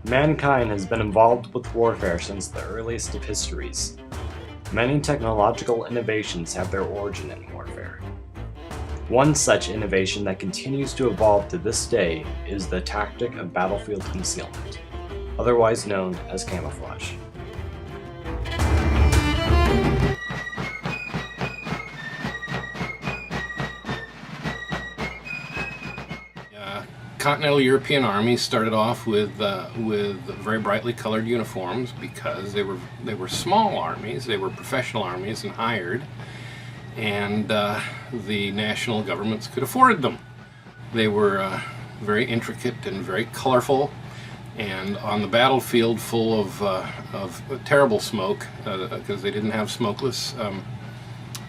Mankind has been involved with warfare since the earliest of histories. Many technological innovations have their origin in warfare. One such innovation that continues to evolve to this day is the tactic of battlefield concealment, otherwise known as camouflage. Continental European armies started off with very brightly colored uniforms because they were small armies, they were professional armies and hired, and the national governments could afford them. They were very intricate and very colorful, and on the battlefield full of terrible smoke because they didn't have smokeless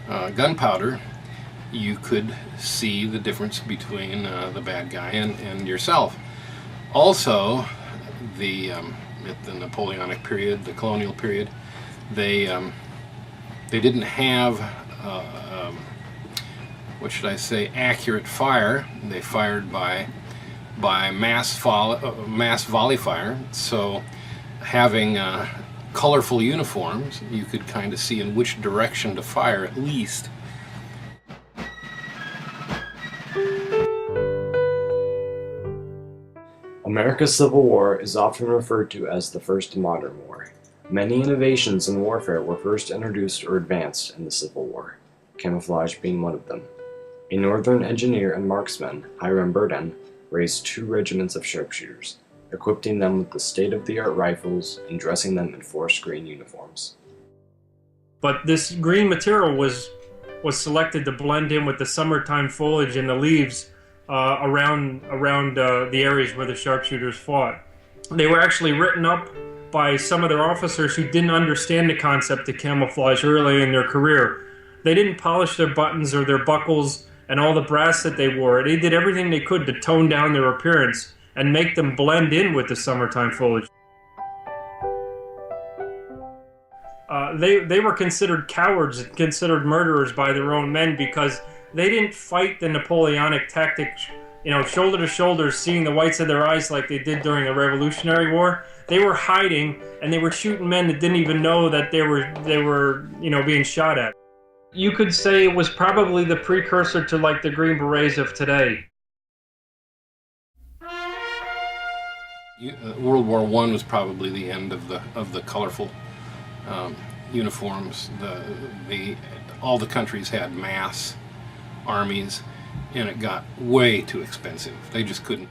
gunpowder. You could see the difference between the bad guy and yourself. Also, at the Napoleonic period, the colonial period, they didn't have what should I say, accurate fire. They fired by mass volley fire. So having colorful uniforms, you could kind of see in which direction to fire at least. America's Civil War is often referred to as the first modern war. Many innovations in warfare were first introduced or advanced in the Civil War, camouflage being one of them. A northern engineer and marksman, Hiram Burton, raised 2 regiments of sharpshooters, equipping them with the state-of-the-art rifles and dressing them in forest green uniforms. But this green material was selected to blend in with the summertime foliage and the leaves around the areas where the sharpshooters fought. They were actually written up by some of their officers who didn't understand the concept of camouflage early in their career. They didn't polish their buttons or their buckles and all the brass that they wore. They did everything they could to tone down their appearance and make them blend in with the summertime foliage. They were considered cowards and considered murderers by their own men because they didn't fight the Napoleonic tactic, shoulder to shoulder, seeing the whites of their eyes like they did during the Revolutionary War. They were hiding, and they were shooting men that didn't even know that they were being shot at. You could say it was probably the precursor to like the Green Berets of today. World War I was probably the end of the colorful uniforms. All the countries had mass armies, and it got way too expensive. They couldn't.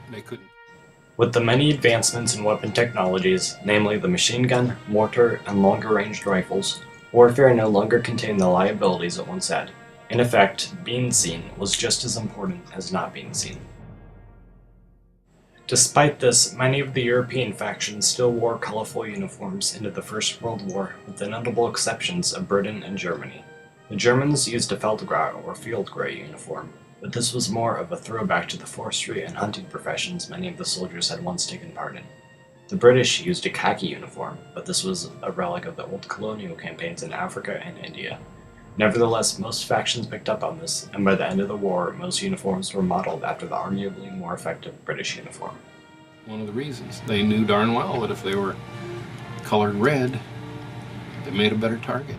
With the many advancements in weapon technologies, namely the machine gun, mortar, and longer-ranged rifles, warfare no longer contained the liabilities it once had. In effect, being seen was just as important as not being seen. Despite this, many of the European factions still wore colorful uniforms into the First World War, with the notable exceptions of Britain and Germany. The Germans used a Feldgrau or field grey uniform, but this was more of a throwback to the forestry and hunting professions many of the soldiers had once taken part in. The British used a khaki uniform, but this was a relic of the old colonial campaigns in Africa and India. Nevertheless, most factions picked up on this, and by the end of the war, most uniforms were modeled after the arguably more effective British uniform. One of the reasons. They knew darn well that if they were colored red, they made a better target.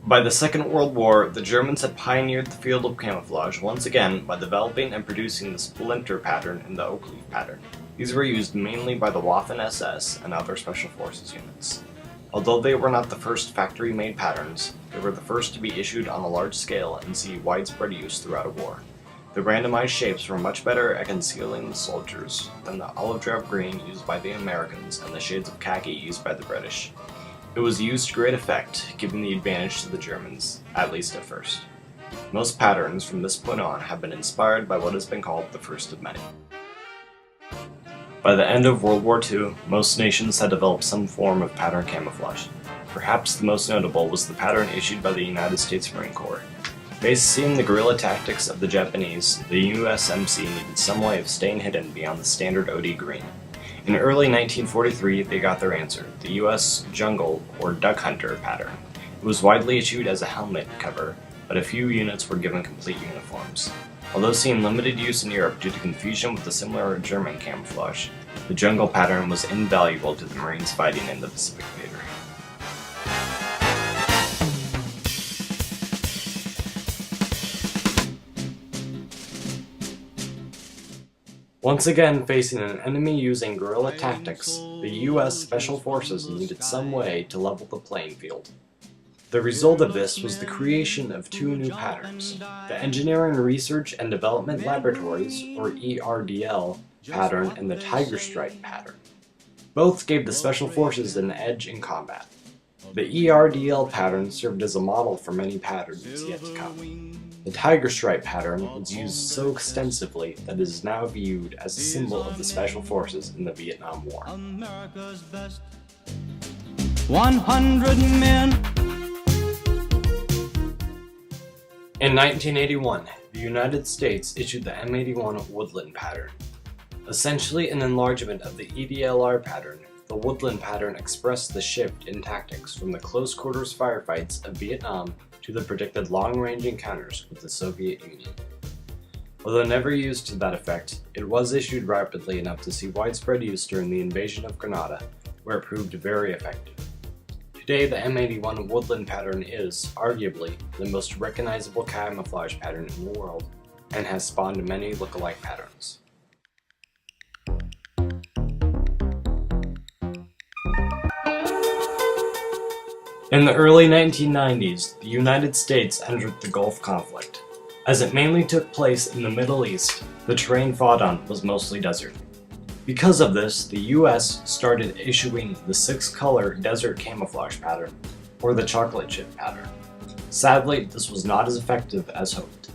By the Second World War, the Germans had pioneered the field of camouflage once again by developing and producing the splinter pattern and the oak leaf pattern. These were used mainly by the Waffen-SS and other special forces units. Although they were not the first factory-made patterns, they were the first to be issued on a large scale and see widespread use throughout a war. The randomized shapes were much better at concealing the soldiers than the olive drab green used by the Americans and the shades of khaki used by the British. It was used to great effect, giving the advantage to the Germans, at least at first. Most patterns from this point on have been inspired by what has been called the first of many. By the end of World War II, most nations had developed some form of pattern camouflage. Perhaps the most notable was the pattern issued by the United States Marine Corps. Facing the guerrilla tactics of the Japanese, the USMC needed some way of staying hidden beyond the standard OD green. In early 1943, they got their answer, the US Jungle or Duck Hunter pattern. It was widely issued as a helmet cover, but a few units were given complete uniforms. Although seeing limited use in Europe due to confusion with the similar German camouflage, the jungle pattern was invaluable to the Marines fighting in the Pacific theater. Once again facing an enemy using guerrilla tactics, the U.S. Special Forces needed some way to level the playing field. The result of this was the creation of two new patterns, the Engineering Research and Development Laboratories, or ERDL, pattern and the Tiger Stripe pattern. Both gave the Special Forces an edge in combat. The ERDL pattern served as a model for many patterns yet to come. The Tiger Stripe pattern was used so extensively that it is now viewed as a symbol of the Special Forces in the Vietnam War. America's best 100 men. In 1981, the United States issued the M81 Woodland pattern. Essentially an enlargement of the EDLR pattern, the Woodland pattern expressed the shift in tactics from the close-quarters firefights of Vietnam to the predicted long-range encounters with the Soviet Union. Although never used to that effect, it was issued rapidly enough to see widespread use during the invasion of Grenada, where it proved very effective. Today, the M81 Woodland pattern is, arguably, the most recognizable camouflage pattern in the world, and has spawned many look-alike patterns. In the early 1990s, the United States entered the Gulf conflict. As it mainly took place in the Middle East, the terrain fought on was mostly desert. Because of this, the US started issuing the 6-color desert camouflage pattern, or the chocolate chip pattern. Sadly, this was not as effective as hoped.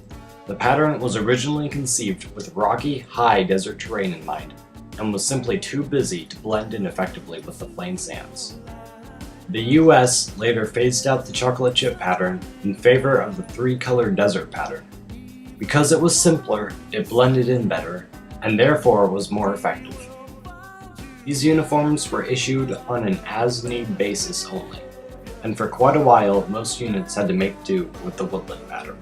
The pattern was originally conceived with rocky, high desert terrain in mind, and was simply too busy to blend in effectively with the plain sands. The US later phased out the chocolate chip pattern in favor of the 3-color desert pattern. Because it was simpler, it blended in better, and therefore was more effective. These uniforms were issued on an as-need basis only, and for quite a while most units had to make do with the Woodland pattern.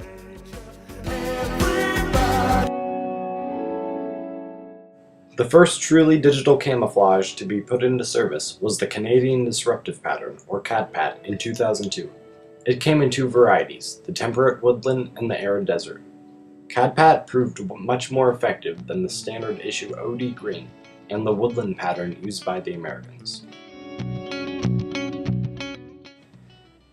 The first truly digital camouflage to be put into service was the Canadian Disruptive Pattern, or CADPAT, in 2002. It came in two varieties, the Temperate Woodland and the Arid Desert. CADPAT proved much more effective than the standard issue OD Green and the Woodland pattern used by the Americans.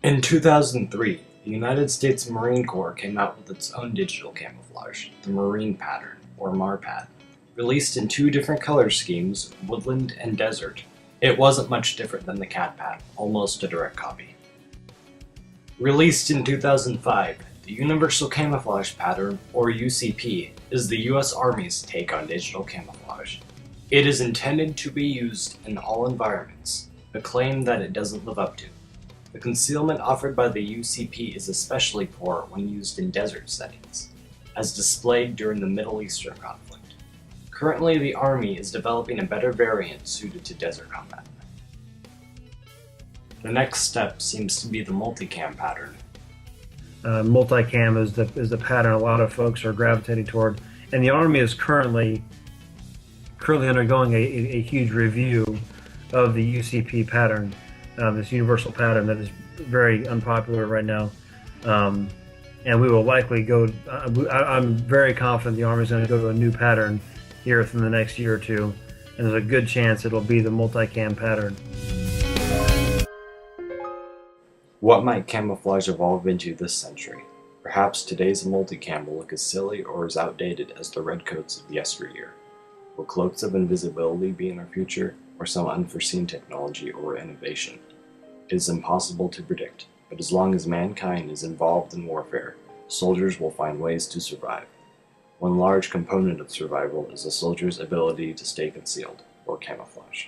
In 2003, the United States Marine Corps came out with its own digital camouflage, the Marine Pattern, or MARPAT. Released in two different color schemes, Woodland and Desert, it wasn't much different than the CADPAT, almost a direct copy. Released in 2005, the Universal Camouflage Pattern, or UCP, is the US Army's take on digital camouflage. It is intended to be used in all environments, a claim that it doesn't live up to. The concealment offered by the UCP is especially poor when used in desert settings, as displayed during the Middle Eastern conflict. Currently, the Army is developing a better variant suited to desert combat. The next step seems to be the multicam pattern. Multicam is the pattern a lot of folks are gravitating toward, and the Army is currently undergoing a huge review of the UCP pattern, this universal pattern that is very unpopular right now. And we will likely go, I'm very confident the Army is going to go to a new pattern here within the next year or two, and there's a good chance it'll be the multicam pattern. What might camouflage evolve into this century? Perhaps today's multicam will look as silly or as outdated as the redcoats of yesteryear. Will cloaks of invisibility be in our future, or some unforeseen technology or innovation? It is impossible to predict, but as long as mankind is involved in warfare, soldiers will find ways to survive. One large component of survival is a soldier's ability to stay concealed, or camouflage.